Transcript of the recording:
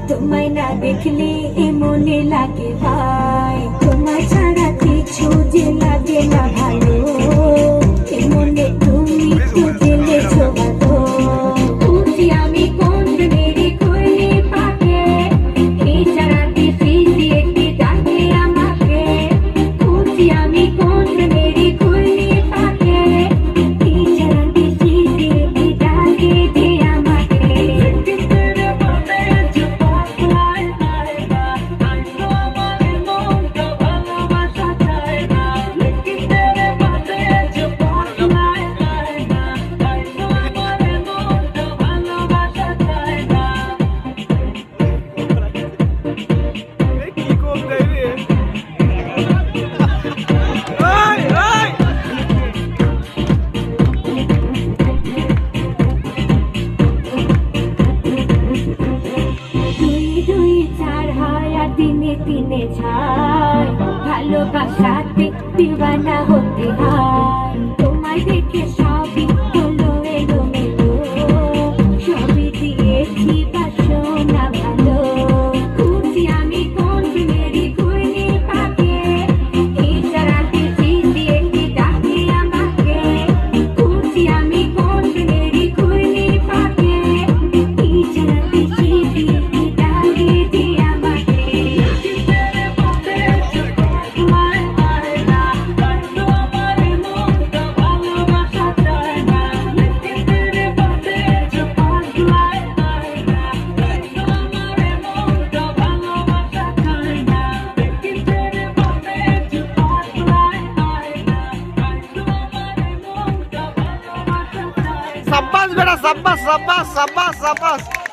তোমায় না দেখলে মনে লাগে ভাই, তোমায় ছাড়া কিছু যে লাগে না ভালো, মনে তুমি তো জেলেছো ভালো। খুঁজি আমি কোন মেরে খুলে পাকে, এই ছাড়াতে ফিরি একটি ডাকে আমাকে। খুঁজি আমি কোন মেরে খুলে পাকে, এই ছাড়াতে ফিরি একটি ডাকে যে আমাকে। দিনে দিনে ছাই, ভালোবাসাতে দিওয়ানা হতে হয়। তোমায় দেখে সবই হলো এলোমেলো, সবই দিয়েছি বাসনা ভালো। খুঁজি আমি কোন মেরি খুঁজে পাকে, এই ছাড়াতে ফিরি একটি ডাকে আমাকে। খুঁজি আমি কোন মেরি খুঁজে পাকে, এই ছাড়াতে ফিরি একটি ডাকে যে আমাকে। शाबाश बेटा, शाबाश शाबाश शाबाश शाबाश।